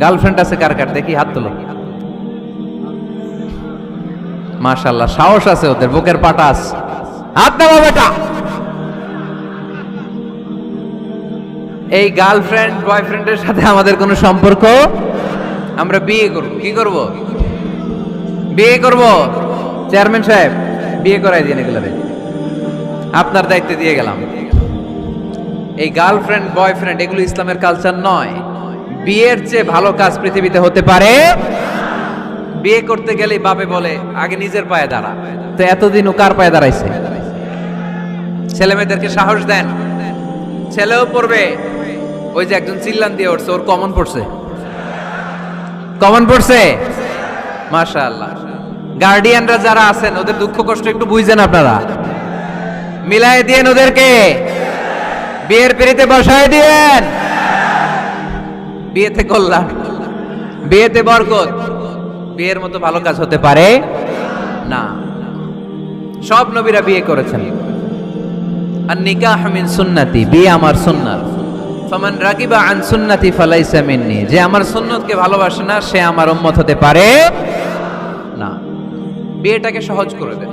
Girlfriend আছে কার কার দেখি হাত তোলো। মাশাআল্লাহ, সাহস আছে ওদের, বুকের পাটা আছে। হাত নামা বেটা। এই গার্লফ্রেন্ড বয়ফ্রেন্ডের সাথে আমাদের কোনো সম্পর্ক, আমরা বিয়ে করব। কি করব? বিয়ে করব। চেয়ারম্যান সাহেব বিয়ে করাই দিন এগুলো, আপনার দায়িত্বে দিয়ে গেলাম। এই গার্লফ্রেন্ড বয়ফ্রেন্ড এগুলো ইসলামের কালচার নয়। বিয়ের চেয়ে ভালো কাজ পৃথিবীতে হতে পারে। বিয়ে করতে গেলে বাপে বলে আগে নিজের পায়ে দাঁড়া। তো এতদিন ও কার পায়ে দাঁড়াইছে? ছেলে মেয়েদেরকে সাহস দেন, ছেলেও পড়বে। ওই যে একজন চিল্লান দিয়ে উঠছে, ওর কমন পড়ছে, কমন পড়ছে। মাশাআল্লাহ। গার্ডিয়ানরা যারা আছেন ওদের দুঃখ কষ্ট একটু বুঝছেন আপনারা, মিলাই দিয়েন ওদেরকে, বিয়ের পিড়িতে বসায় দিয়েন। বিয়েতে কল্যাণ, বিয়েতে বরকত। বিয়ের মতো ভালো কাজ হতে পারে না। সব নবীরা বিয়ে করেছেন। আর নিকাহ মিন সুন্নতি, বিয়ে আমার সুন্নাত। ফামান রাগিবা আন সুন্নতি ফালাইসা মিন্নি, যে আমার সুন্নতকে ভালোবাসে না সে আমার উম্মত হতে পারে না। বিয়েটাকে সহজ করে দেন।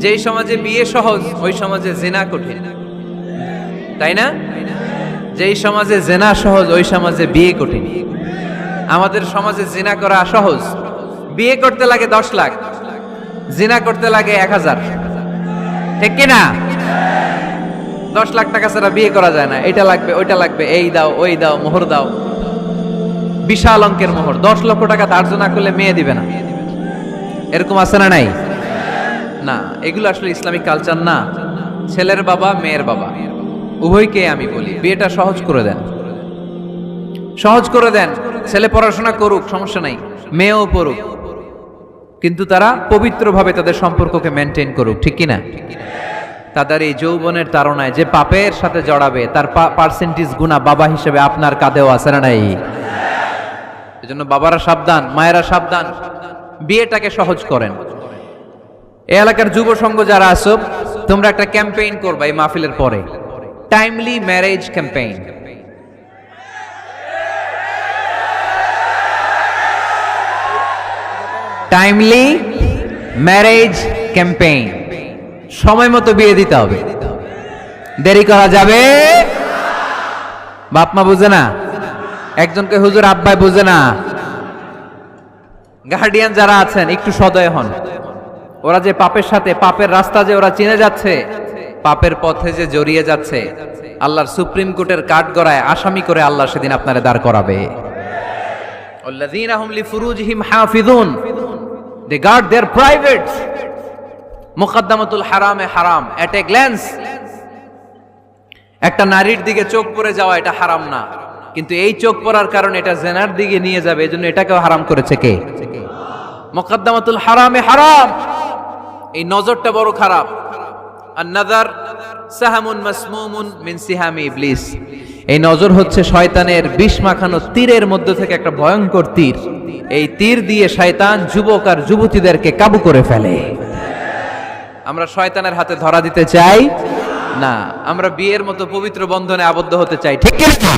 যেই সমাজে বিয়ে সহজ ওই সমাজে জিনা কঠিন, তাই না? যেই সমাজে জিনা সহজ ওই সমাজে বিয়ে কঠিন। আমাদের সমাজে জিনা করা সহজ, বিয়ে করতে লাগে 10 লাখ, জিনা করতে লাগে 1000, ঠিক কি না? 10 লাখ টাকা ছাড়া বিয়ে করা যায় না। এটা লাগবে, ওইটা লাগবে, এই দাও ওই দাও, মোহর দাও, বিশাল অঙ্কের মোহর। 10 লক্ষ টাকা ধার্য না করলে মেয়ে দিবে না, এরকম আছে না নাই? না, এগুলো আসলে ইসলামিক কালচার না। ছেলের বাবা মেয়ের বাবা উভয়কে আমি বলি বিয়েটা সহজ করে দেন, সহজ করে দেন। ছেলে পড়াশোনা করুক, সমস্যা নাই, মেয়েও পড়ুক, কিন্তু তারা পবিত্রভাবে তাদের সম্পর্ককে মেনটেন করুক, ঠিক কিনা? তাদের এই যৌবনের তাড়নায় যে পাপের সাথে জড়াবে তার পার্সেন্টেজ গুণা বাবা হিসেবে আপনার কাঁধেও আছে না নাই? এজন্য বাবারা সাবধান, মায়েরা সাবধান, বিয়েটাকে সহজ করেন। এই এলাকার যুব সংঘ যারা আছো, তোমরা একটা ক্যাম্পেইন করবা এই মাহফিলের পরে, timely marriage campaign. Timely marriage campaign. সময় মতো বিয়ে দিতে হবে, দেরি করা যাবে। বাপ মা বুঝে না, একজনকে হুজুর আব্বাই বুঝে না। গার্ডিয়ান যারা আছেন একটু সদয় হন। ওরা যে পাপের সাথে, পাপের রাস্তা যে ওরা চিনে যাচ্ছে, পাপের পথে যে জড়িয়ে যাচ্ছে, আল্লাহর সুপ্রিম কোর্টের কাঠগড়ায় আসামি করে আল্লাহ সেদিন আপনারে দাঁড় করাবে। আল্লাযীনা হুম লিফুরুজিহিম হাফিজুন, দে গার্ড देयर প্রাইভেটস। মুকদ্দামাতুল হারামে হারাম, এট এ গ্ল্যান্স। একটা নারীর দিকে চোখ পড়ে যাওয়া এটা হারাম না, কিন্তু এই চোখ পড়ার কারণে এটা জেনার দিকে নিয়ে যাবে, এজন্য এটাকেও হারাম করেছে কে? মুকদ্দামাতুল হারামে হারাম। এই নজরটা বড় খারাপ। আর নাযার সাহামুন মাসমুমুন মিন সিহামি ইবলিস। এই নজর হচ্ছে শয়তানের বিষ মাখানো তীরের মধ্য থেকে একটা ভয়ঙ্কর তীর। এই তীর দিয়ে শয়তান যুবক আর যুবতীদেরকে কাবু করে ফেলে। আমরা শয়তানের হাতে ধরা দিতে চাই না, আমরা বিয়ের মতো পবিত্র বন্ধনে আবদ্ধ হতে চাই, ঠিক কি না?